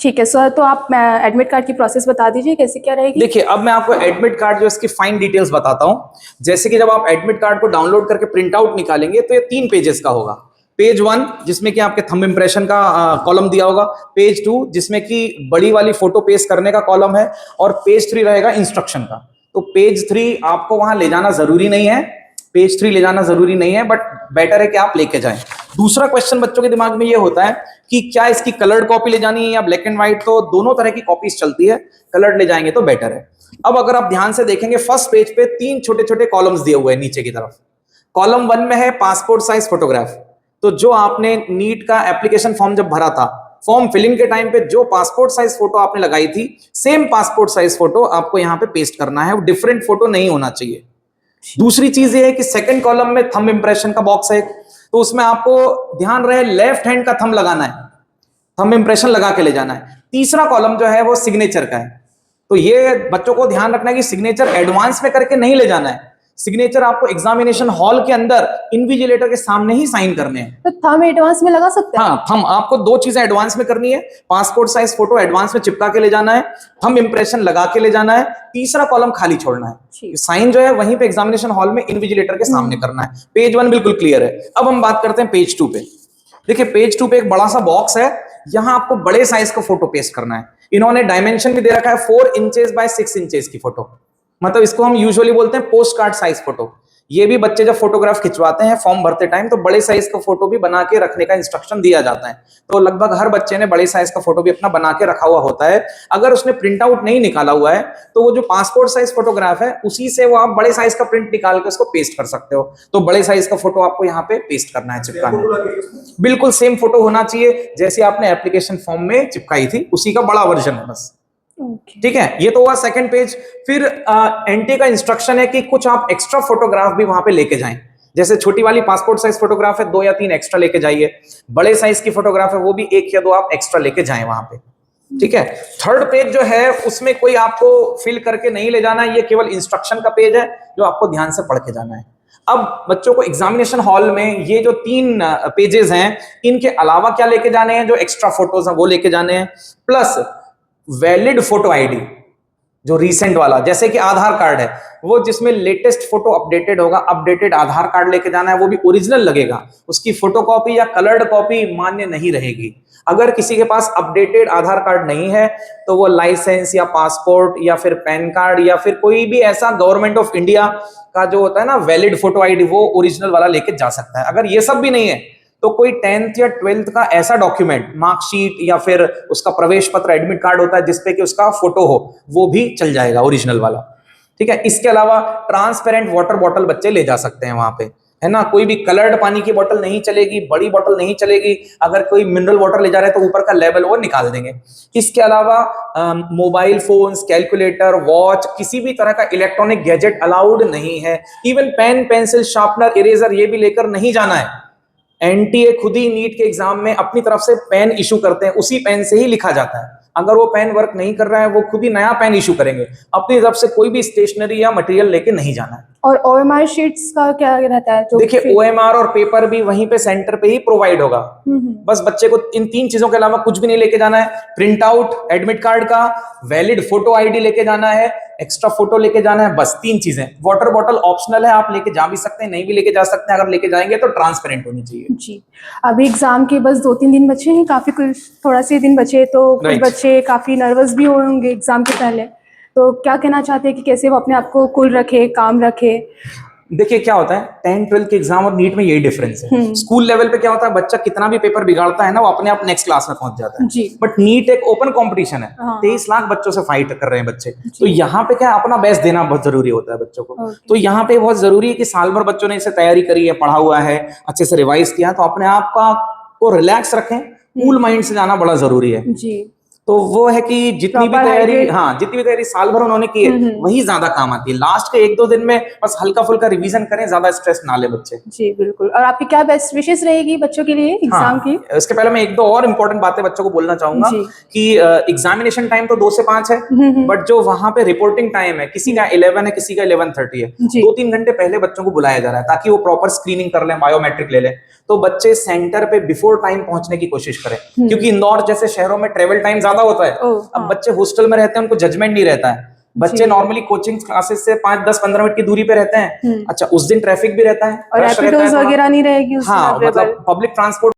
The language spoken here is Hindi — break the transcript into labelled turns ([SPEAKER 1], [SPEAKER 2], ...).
[SPEAKER 1] ठीक है सर, तो आप एडमिट कार्ड की प्रोसेस बता दीजिए कैसे क्या रहेगी।
[SPEAKER 2] देखिए, अब मैं आपको एडमिट कार्ड जो इसकी फाइन डिटेल्स बताता हूं। जैसे कि जब आप एडमिट कार्ड को डाउनलोड करके प्रिंट आउट निकालेंगे तो ये 3 पेजेस का होगा। पेज 1 जिसमें कि आपके थंब इंप्रेशन का कॉलम दिया होगा, पेज 2 जिसमें कि बड़ी वाली फोटो पेस्ट करने का कॉलम है, और पेज 3 रहेगा इंस्ट्रक्शन का। तो पेज 3 आपको वहां ले जाना जरूरी नहीं है, पेज 3 ले जाना जरूरी नहीं है, बट बेटर है कि आप लेके जाएं। दूसरा क्वेश्चन बच्चों के दिमाग में ये होता है कि क्या इसकी कलर्ड कॉपी ले जानी है या ब्लैक एंड व्हाइट, तो दोनों तरह की कॉपीज चलती है, कलर्ड ले जाएंगे तो बेटर है। अब अगर आप ध्यान से देखेंगे, फर्स्ट पेज पे 3 छोटे छोटे कॉलम्स दिए हुए हैं नीचे की तरफ। कॉलम 1 में है पासपोर्ट साइज फोटोग्राफ। तो जो आपने नीट का एप्लीकेशन फॉर्म जब भरा था, फॉर्म फिलिंग के टाइम पे जो पासपोर्ट साइज फोटो आपने लगाई थी, सेम पासपोर्ट साइज फोटो आपको यहां पे पेस्ट करना है, वो डिफरेंट फोटो नहीं होना चाहिए। दूसरी चीज ये है कि सेकंड कॉलम में थंब इंप्रेशन का बॉक्स है, तो उसमें आपको ध्यान रहे लेफ्ट हैंड का थंब लगाना है, थंब इंप्रेशन लगा के ले जाना है। तीसरा कॉलम जो है वो सिग्नेचर का है, तो ये बच्चों को ध्यान रखना है कि सिग्नेचर एडवांस में करके नहीं ले जाना है। सिग्नेचर आपको एग्जामिनेशन हॉल के अंदर इन्विजिलेटर के सामने ही साइन करने हैं।
[SPEAKER 1] तो थंब एडवांस में लगा सकते हैं?
[SPEAKER 2] हाँ, थंब आपको 2 चीजें एडवांस में करनी है, पासपोर्ट साइज फोटो एडवांस में चिपका के ले जाना है, थंब इंप्रेशन लगा के ले जाना है, तीसरा कॉलम खाली छोड़ना है। साइन जो है वहीं पे एग्जामिनेशन हॉल में इन्विजिलेटर के सामने करना है। पेज 1 बिल्कुल क्लियर है। अब हम बात करते हैं पेज 2 पे। देखिए, पेज 2 पे एक बड़ा सा बॉक्स है, यहां आपको बड़े साइज का फोटो पेस्ट करना है। इन्होंने डायमेंशन भी दे रखा है 4 इंचेस बाय 6 इंचेस की फोटो, मतलब इसको हम यूजुअली बोलते हैं पोस्ट कार्ड साइज फोटो। ये भी बच्चे जब फोटोग्राफ खिंचवाते हैं फॉर्म भरते टाइम, तो बड़े साइज का फोटो भी बना के रखने का इंस्ट्रक्शन दिया जाता है। तो लगभग हर बच्चे ने बड़े साइज का फोटो भी अपना बना के रखा हुआ होता है। अगर उसने प्रिंट आउट नहीं निकाला हुआ है, तो वो जो पासपोर्ट साइज फोटोग्राफ है उसी से वो आप बड़े साइज का प्रिंट निकाल के उसको पेस्ट कर सकते हो। तो बड़े साइज का फोटो आपको यहाँ पे पेस्ट करना है, चिपकाना है। बिल्कुल सेम फोटो होना चाहिए जैसे आपने एप्लीकेशन फॉर्म में चिपकाई थी, उसी का बड़ा वर्जन है बस। ठीक है, ये तो हुआ सेकंड पेज। फिर एनटी का इंस्ट्रक्शन है कि कुछ आप एक्स्ट्रा फोटोग्राफ भी वहां पे लेके जाएं। जैसे छोटी वाली पासपोर्ट साइज फोटोग्राफ है, 2 या 3 एक्स्ट्रा लेके जाइए। बड़े साइज की फोटोग्राफ है, वो भी 1 या 2 आप एक्स्ट्रा लेके जाएं वहां पे। ठीक है, थर्ड पेज जो है उसमें कोई आपको फिल करके नहीं ले जाना है, ये केवल इंस्ट्रक्शन का पेज है जो आपको ध्यान से पढ़ के जाना है। अब बच्चों को एग्जामिनेशन हॉल में ये जो 3 पेजेस हैं, इनके अलावा क्या लेके जाने हैं, जो एक्स्ट्रा फोटोज हैं वो लेके जाने हैं, प्लस वैलिड फोटो आईडी जो रीसेंट वाला, जैसे कि आधार कार्ड है, वो जिसमें लेटेस्ट फोटो अपडेटेड होगा, अपडेटेड आधार कार्ड लेके जाना है, वो भी ओरिजिनल लगेगा। उसकी फोटोकॉपी या कलर्ड कॉपी मान्य नहीं रहेगी। अगर किसी के पास अपडेटेड आधार कार्ड नहीं है, तो वो लाइसेंस या पासपोर्ट या फिर पैन कार्ड या फिर कोई भी ऐसा गवर्नमेंट ऑफ इंडिया का जो होता है ना वैलिड फोटो आईडी, वो ओरिजिनल वाला लेके जा सकता है। अगर ये सब भी नहीं है, तो कोई 10th या 12th का ऐसा डॉक्यूमेंट, मार्कशीट या फिर उसका प्रवेश पत्र, एडमिट कार्ड होता है जिसपे कि उसका फोटो हो, वो भी चल जाएगा, ओरिजिनल वाला। ठीक है, इसके अलावा ट्रांसपेरेंट वाटर बॉटल बच्चे ले जा सकते हैं वहां पे, है ना। कोई भी कलर्ड पानी की बोतल नहीं चलेगी, बड़ी बोतल नहीं चलेगी। अगर कोई मिनरल वाटर ले जा रहे हैं तो ऊपर का लेवल वो निकाल देंगे। इसके अलावा मोबाइल फोन्स, कैलकुलेटर, वॉच, किसी भी तरह का इलेक्ट्रॉनिक गैजेट अलाउड नहीं है। Even pen, pencil, sharpener, eraser ये भी लेकर नहीं जाना है। एनटीए खुद ही नीट के एग्जाम में अपनी तरफ से पेन इशू करते हैं, उसी पेन से ही लिखा जाता है। अगर वो पेन वर्क नहीं कर रहा है, वो खुद ही नया पेन इशू करेंगे। अपनी तरफ से कोई भी स्टेशनरी या मटेरियल लेके नहीं जाना है।
[SPEAKER 1] और ओएमआर शीट्स का क्या रहता है?
[SPEAKER 2] देखिए, ओएमआर और पेपर भी वहीं पे सेंटर पे ही प्रोवाइड होगा। बस बच्चे को इन 3 चीजों के अलावा कुछ भी नहीं लेके जाना है। प्रिंट आउट एडमिट कार्ड का, वैलिड फोटो आईडी लेके जाना है, एक्स्ट्रा फोटो लेके जाना है, बस 3 चीजें। वाटर बॉटल ऑप्शनल है, आप लेके जा भी सकते हैं, नहीं भी लेके जा सकते हैं। अगर लेके जाएंगे तो ट्रांसपेरेंट होनी चाहिए।
[SPEAKER 1] जी, अभी एग्जाम के बस 2-3 दिन बचे हैं, काफी कुछ थोड़ा से दिन बचे, तो कुछ बच्चे काफी नर्वस भी होंगे एग्जाम के पहले। तो क्या कहना चाहते हैं कि कैसे वो अपने आप को कूल रखे, काम रखे?
[SPEAKER 2] देखिए, क्या होता है 10th 12th के एग्जाम और नीट में यही डिफरेंस है। स्कूल लेवल पे क्या होता है, बच्चा कितना भी पेपर बिगाड़ता है ना, वो अपने आप नेक्स्ट क्लास में पहुंच जाता है। बट नीट एक ओपन कंपटीशन है, 23 लाख बच्चों से फाइट कर रहे हैं बच्चे। तो यहाँ पे क्या अपना बेस्ट देना बहुत जरूरी होता है बच्चों को। तो यहाँ पे बहुत जरूरी है कि साल भर बच्चों ने इसे तैयारी करी है, पढ़ा हुआ है, अच्छे से रिवाइज किया, तो अपने आप को रिलैक्स रखें, कूल माइंड से जाना बड़ा जरूरी है। जी, तो वो है कि जितनी भी तैयारी साल भर उन्होंने की है, वही ज्यादा काम आती है। लास्ट के 1-2 दिन में बस हल्का फुल्का रिवीजन करें, ज्यादा स्ट्रेस ना ले बच्चे। जी बिल्कुल। और आपकी क्या बेस्ट विशेस रहेगी बच्चों के लिए एग्जाम की? इसके पहले मैं 1-2 और इम्पोर्टेंट बातें बच्चों को बोलना चाहूंगा कि एग्जामिनेशन टाइम तो 2 से 5 है, बट जो वहां पे रिपोर्टिंग टाइम है, किसी का 11 है, किसी का 11:30 है, 2-3 घंटे पहले बच्चों को बुलाया जा रहा है ताकि वो प्रॉपर स्क्रीनिंग कर लें, बायोमेट्रिक ले लें। तो बच्चे सेंटर पे बिफोर टाइम पहुंचने की कोशिश करें, क्योंकि इंदौर जैसे शहरों में ट्रेवल टाइम ज्यादा ज्यादा होता है।
[SPEAKER 1] ओह,
[SPEAKER 2] अब
[SPEAKER 1] हाँ।
[SPEAKER 2] बच्चे हॉस्टल में रहते हैं, उनको जजमेंट नहीं रहता है। बच्चे नॉर्मली कोचिंग क्लासेस से 5-10-15 मिनट की दूरी पे रहते हैं। अच्छा, उस दिन ट्रैफिक भी रहता है,
[SPEAKER 1] और
[SPEAKER 2] रश रहता है
[SPEAKER 1] रैपिडोज
[SPEAKER 2] थोड़ा।
[SPEAKER 1] वगैरह नहीं रहेगी उस दिन
[SPEAKER 2] हाँ,
[SPEAKER 1] अवेलेबल।
[SPEAKER 2] मतलब पब्लिक ट्रांसपोर्ट